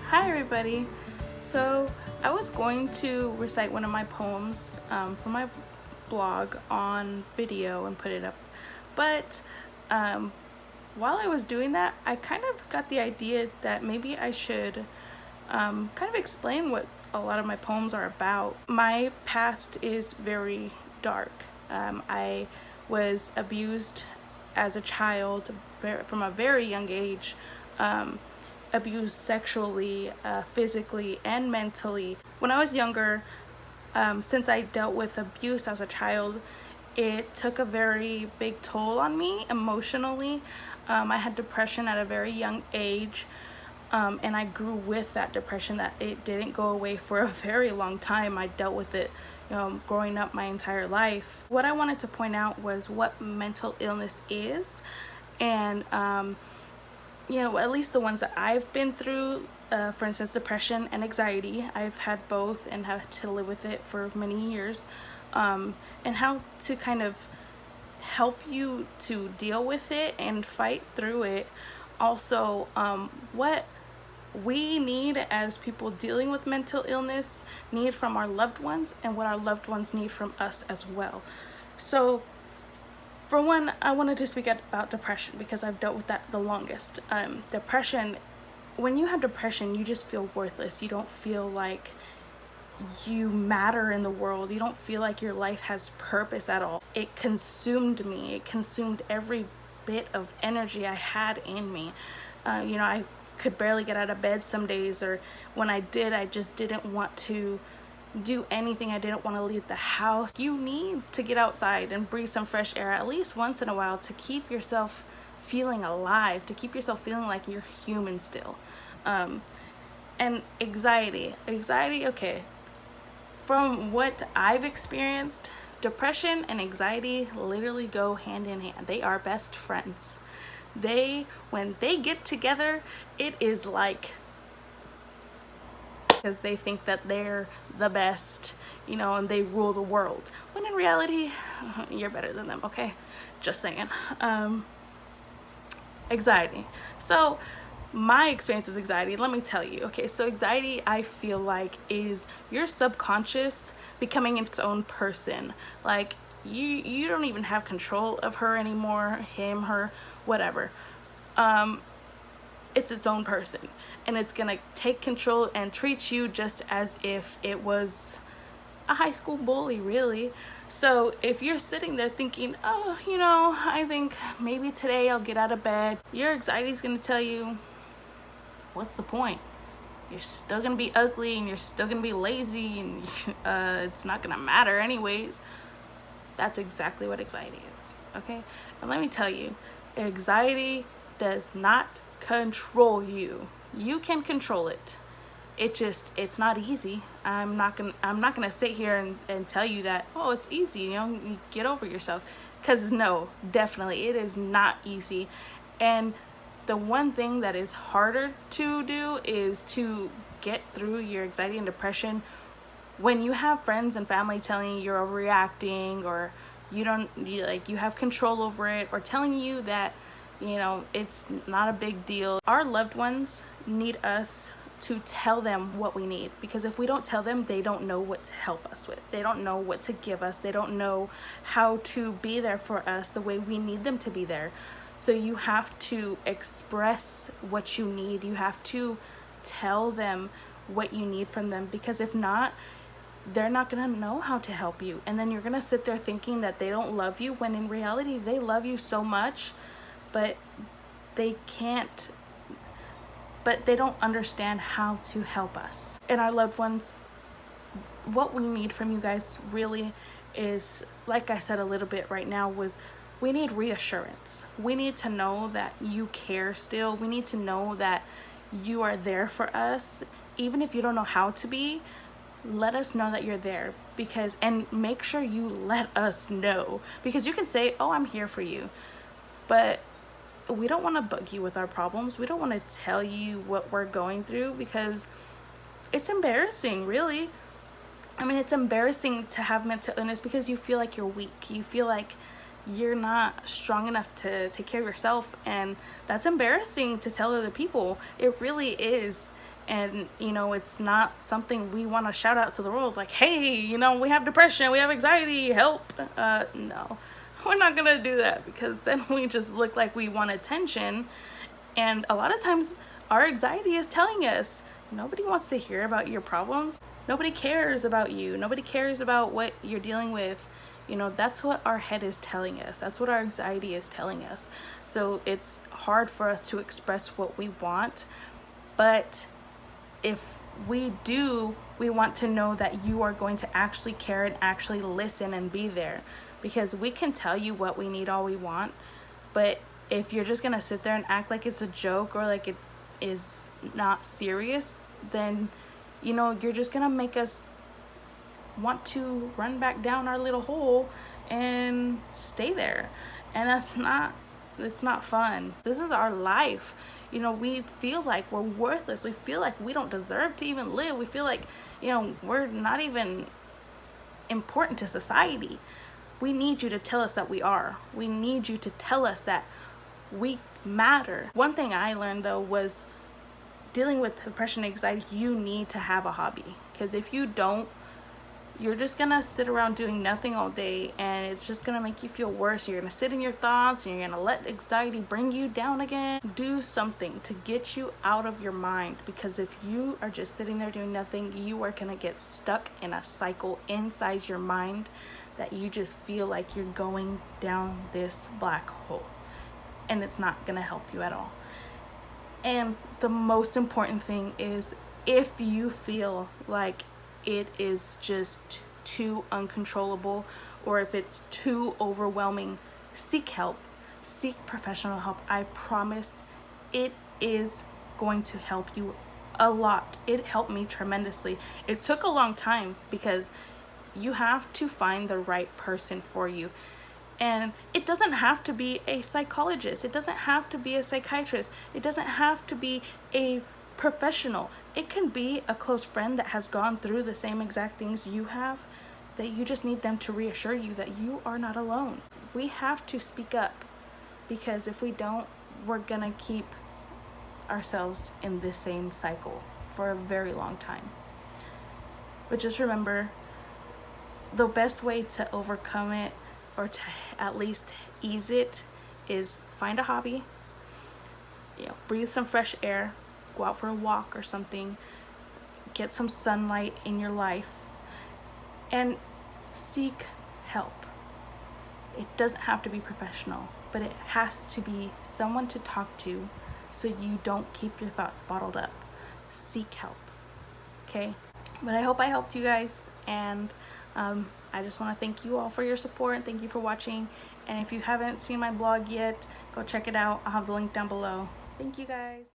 Hi everybody. So I was going to recite one of my poems from my blog on video and put it up, but while I was doing that, I kind of got the idea that maybe I should kind of explain what a lot of my poems are about. My past is very dark. I was abused as a child from a very young age. Abused sexually, physically, and mentally. When I was younger, since I dealt with abuse as a child, it took a very big toll on me emotionally. I had depression at a very young age, and I grew with that depression. That it didn't go away for a very long time. I dealt with it growing up my entire life. What I wanted to point out was what mental illness is, and at least the ones that I've been through, for instance, depression and anxiety. I've had both and had to live with it for many years, and how to kind of help you to deal with it and fight through it. Also, what we need as people dealing with mental illness need from our loved ones, and what our loved ones need from us as well. So for one, I wanted to speak about depression because I've dealt with that the longest. Depression, when you have depression, you just feel worthless. You don't feel like you matter in the world. You don't feel like your life has purpose at all. It consumed me. It consumed every bit of energy I had in me. I could barely get out of bed some days, or when I did, I just didn't want to do anything. I didn't want to leave the house. You need to get outside and breathe some fresh air at least once in a while to keep yourself feeling alive, to keep yourself feeling like you're human still. And anxiety, okay, from what I've experienced, depression and anxiety literally go hand in hand. They are best friends. When they get together, it is like, because they think that they're the best, and they rule the world. When in reality, you're better than them, okay? Just saying. Anxiety. So my experience with anxiety, let me tell you. Okay, so anxiety, I feel like, is your subconscious becoming its own person. Like you don't even have control of her anymore, him, her, whatever. It's its own person, and it's gonna take control and treat you just as if it was a high school bully, really. So if you're sitting there thinking, oh, I think maybe today I'll get out of bed, your anxiety is gonna tell you, what's the point? You're still gonna be ugly, and you're still gonna be lazy, and it's not gonna matter anyways. That's exactly what anxiety is, okay? And let me tell you, anxiety does not control you. You can control it. It's not easy. I'm not gonna sit here and tell you that, oh, it's easy, you get over yourself, because no, definitely it is not easy. And the one thing that is harder to do is to get through your anxiety and depression when you have friends and family telling you you're overreacting, or you have control over it, or telling you that it's not a big deal. Our loved ones need us to tell them what we need, because if we don't tell them, they don't know what to help us with. They don't know what to give us. They don't know how to be there for us the way we need them to be there. So you have to express what you need. You have to tell them what you need from them, because if not, they're not gonna know how to help you. And then you're gonna sit there thinking that they don't love you, when in reality they love you so much, but they don't understand how to help us. And our loved ones, what we need from you guys really is, like I said a little bit right now, was we need reassurance. We need to know that you care still. We need to know that you are there for us. Even if you don't know how to be, let us know that you're there, and make sure you let us know, because you can say, oh, I'm here for you, but we don't want to bug you with our problems. We don't want to tell you what we're going through, because it's embarrassing, really. I mean, it's embarrassing to have mental illness because you feel like you're weak. You feel like you're not strong enough to take care of yourself, and that's embarrassing to tell other people. It really is. And you know, it's not something we want to shout out to the world like, hey, you know, we have depression, we have anxiety, help. No, we're not gonna do that, because then we just look like we want attention. And a lot of times our anxiety is telling us nobody wants to hear about your problems. Nobody cares about you. Nobody cares about what you're dealing with. You know, that's what our head is telling us. That's what our anxiety is telling us. So it's hard for us to express what we want. But if we do, we want to know that you are going to actually care and actually listen and be there. Because we can tell you what we need all we want, but if you're just gonna sit there and act like it's a joke or like it is not serious, then you know, you're just gonna make us want to run back down our little hole and stay there. And it's not fun. This is our life. You know, we feel like we're worthless. We feel like we don't deserve to even live. We feel like, you know, we're not even important to society. We need you to tell us that we are. We need you to tell us that we matter. One thing I learned though was dealing with depression and anxiety, you need to have a hobby. Because if you don't, you're just gonna sit around doing nothing all day, and it's just gonna make you feel worse. You're gonna sit in your thoughts and you're gonna let anxiety bring you down again. Do something to get you out of your mind, because if you are just sitting there doing nothing, you are gonna get stuck in a cycle inside your mind that you just feel like you're going down this black hole, and it's not gonna help you at all. And the most important thing is, if you feel like it is just too uncontrollable, or if it's too overwhelming, seek help. Seek professional help. I promise it is going to help you a lot. It helped me tremendously. It took a long time, because you have to find the right person for you. And it doesn't have to be a psychologist. It doesn't have to be a psychiatrist. It doesn't have to be a professional. It can be a close friend that has gone through the same exact things you have, that you just need them to reassure you that you are not alone. We have to speak up, because if we don't, we're gonna keep ourselves in this same cycle for a very long time. But just remember, the best way to overcome it, or to at least ease it, is find a hobby, you know, breathe some fresh air, go out for a walk or something, get some sunlight in your life, and seek help. It doesn't have to be professional, but it has to be someone to talk to, so you don't keep your thoughts bottled up. Seek help, okay? But I hope I helped you guys, and I just want to thank you all for your support, and thank you for watching. And if you haven't seen my blog yet, go check it out. I'll have the link down below. Thank you guys.